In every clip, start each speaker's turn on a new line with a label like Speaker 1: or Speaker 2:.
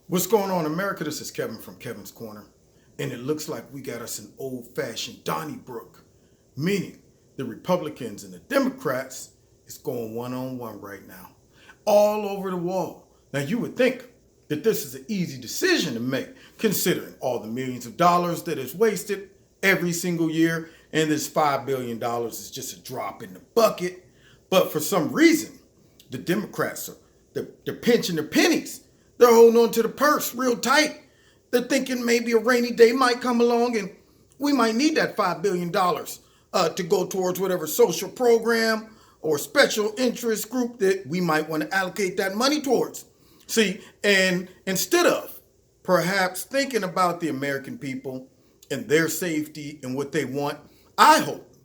Speaker 1: What's going on, America? This is Kevin from Kevin's Corner, and it looks like we got us an old-fashioned Donnybrook, meaning the Republicans and the Democrats is going one-on-one right now, all over the wall. Now, you would think that this is an easy decision to make, considering all the millions of dollars that is wasted every single year, and this $5 billion is just a drop in the bucket. But for some reason, the Democrats they're pinching their pennies. They're holding on to the purse real tight. They're thinking maybe a rainy day might come along and we might need that $5 billion to go towards whatever social program or special interest group that we might want to allocate that money towards. See, and instead of perhaps thinking about the American people and their safety and what they want, I hope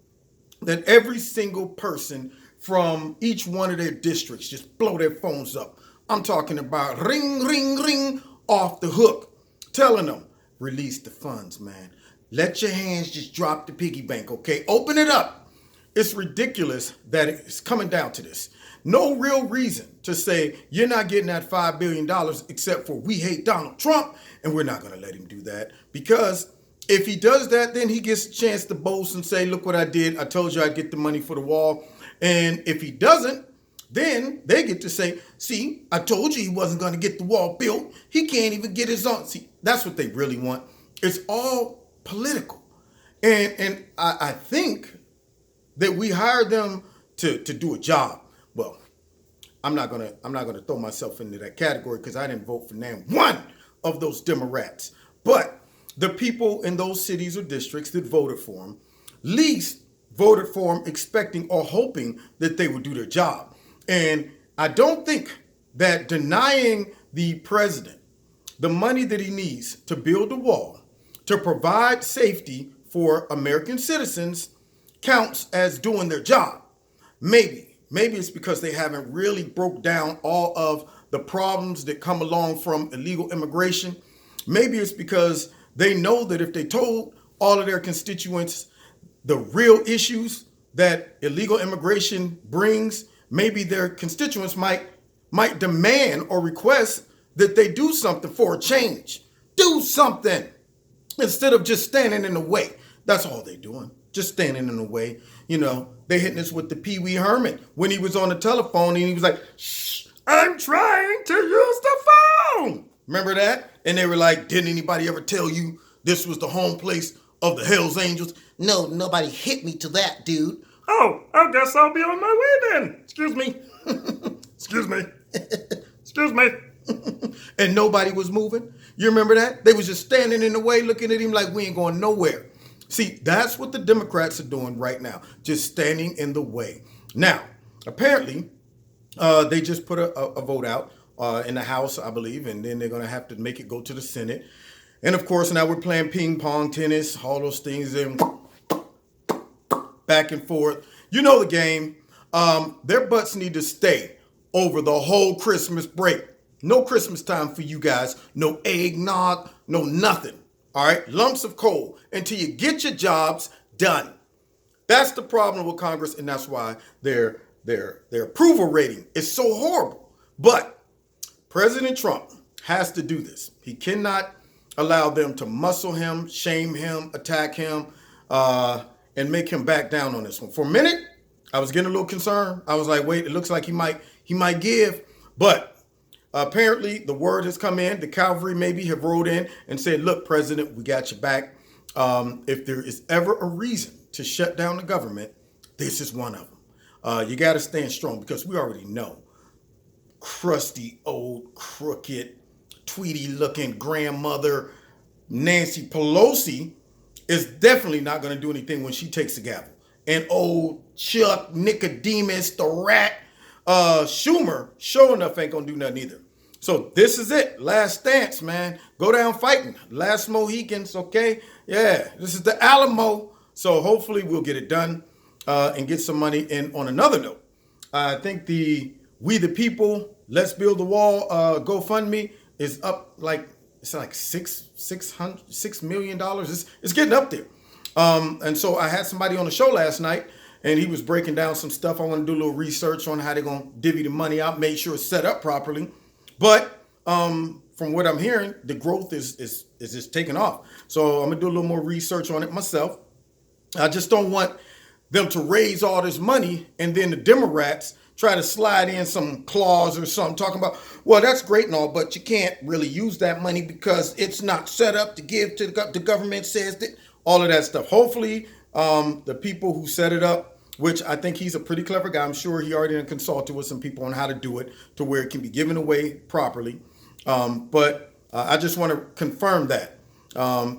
Speaker 1: that every single person from each one of their districts just blow their phones up. I'm talking about ring, ring, ring off the hook, telling them, release the funds, man. Let your hands just drop the piggy bank, okay? Open it up. It's ridiculous that it's coming down to this. No real reason to say you're not getting that $5 billion except for we hate Donald Trump and we're not going to let him do that. Because if he does that, then he gets a chance to boast and say, look what I did. I told you I'd get the money for the wall. And if he doesn't, then they get to say, see, I told you he wasn't going to get the wall built. He can't even get his own. See, that's what they really want. It's all political. And I think that we hired them to do a job. Well, I'm not gonna throw myself into that category because I didn't vote for one of those Democrats. But the people in those cities or districts that voted for him least voted for him expecting or hoping that they would do their job. And I don't think that denying the president the money that he needs to build a wall, to provide safety for American citizens, counts as doing their job. Maybe it's because they haven't really broke down all of the problems that come along from illegal immigration. Maybe it's because they know that if they told all of their constituents the real issues that illegal immigration brings, maybe their constituents might demand or request that they do something for a change. Do something instead of just standing in the way. That's all they're doing, just standing in the way. You know, they hitting us with the Pee Wee Herman when he was on the telephone and he was like, shh, I'm trying to use the phone. Remember that? And they were like, didn't anybody ever tell you this was the home place of the Hells Angels? No, nobody hit me to that, dude.
Speaker 2: Oh, I guess I'll be on my way then. Excuse me. Excuse me. Excuse me.
Speaker 1: And nobody was moving. You remember that? They was just standing in the way looking at him like we ain't going nowhere. See, that's what the Democrats are doing right now, just standing in the way. Now, apparently, they just put a vote out in the House, I believe, and then they're going to have to make it go to the Senate. And of course, now we're playing ping pong, tennis, all those things, and back and forth. You know the game. Their butts need to stay over the whole Christmas break. No Christmas time for you guys. No eggnog, no nothing. All right? Lumps of coal until you get your jobs done. That's the problem with Congress, and that's why their approval rating is so horrible. But President Trump has to do this. He cannot allow them to muscle him, shame him, attack him, and make him back down on this one. For a minute, I was getting a little concerned. I was like, wait, it looks like he might give. But apparently the word has come in. The cavalry maybe have rode in and said, look, President, we got your back. If there is ever a reason to shut down the government, this is one of them. You got to stand strong because we already know crusty, old, crooked, Tweety-looking grandmother Nancy Pelosi is definitely not going to do anything when she takes the gavel. And old Chuck Nicodemus, the rat, Schumer, sure enough ain't going to do nothing either. So this is it. Last stance, man. Go down fighting. Last Mohicans, okay? Yeah, this is the Alamo. So hopefully we'll get it done and get some money in. On another note, I think the We the People, Let's Build the Wall GoFundMe is up like, it's like $6 million. It's getting up there. And so I had somebody on the show last night and he was breaking down some stuff. I want to do a little research on how they're going to divvy the money out, make sure it's set up properly. But for from what I'm hearing, the growth is just taking off. So I'm gonna do a little more research on it myself. I just don't want them to raise all this money and then the Democrats try to slide in some clause or something talking about, well, that's great and all, but you can't really use that money because it's not set up to give to the government says that, all of that stuff. Hopefully, the people who set it up, which I think he's a pretty clever guy. I'm sure he already consulted with some people on how to do it to where it can be given away properly. But I just want to confirm that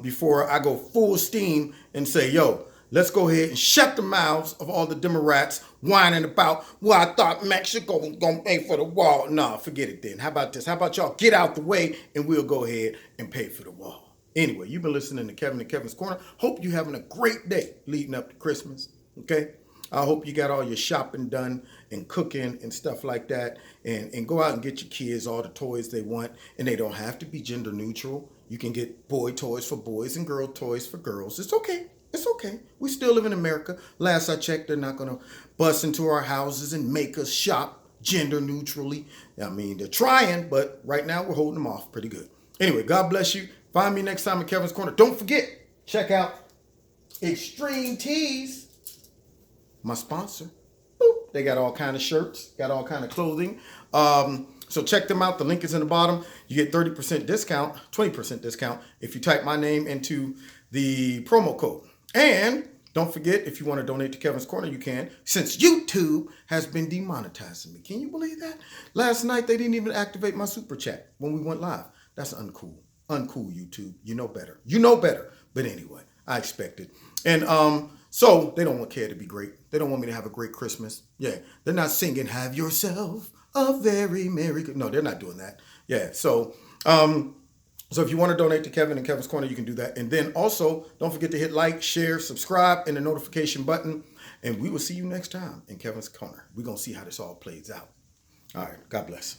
Speaker 1: before I go full steam and say, yo, let's go ahead and shut the mouths of all the Democrats whining about, well, I thought Mexico was going to pay for the wall. No, forget it then. How about this? How about y'all get out the way and we'll go ahead and pay for the wall. Anyway, you've been listening to Kevin and Kevin's Corner. Hope you're having a great day leading up to Christmas, okay? I hope you got all your shopping done and cooking and stuff like that. And go out and get your kids all the toys they want. And they don't have to be gender neutral. You can get boy toys for boys and girl toys for girls. It's okay. It's okay. We still live in America. Last I checked, they're not going to bust into our houses and make us shop gender neutrally. I mean, they're trying, but right now we're holding them off pretty good. Anyway, God bless you. Find me next time in Kevin's Corner. Don't forget, check out Extreme Tees, my sponsor. Boop. They got all kind of shirts, got all kind of clothing. So check them out. The link is in the bottom. You get 30% discount, 20% discount if you type my name into the promo code. And don't forget, if you want to donate to Kevin's Corner, you can, since YouTube has been demonetizing me. Can you believe that? Last night, they didn't even activate my super chat when we went live. That's uncool. Uncool, YouTube. You know better. You know better. But anyway, I expected. And so they don't care to be great. They don't want me to have a great Christmas. Yeah, they're not singing "Have Yourself a Very Merry." No, they're not doing that. Yeah, so if you want to donate to Kevin and Kevin's Corner, you can do that. And then also, don't forget to hit like, share, subscribe, and the notification button. And we will see you next time in Kevin's Corner. We're going to see how this all plays out. All right. God bless.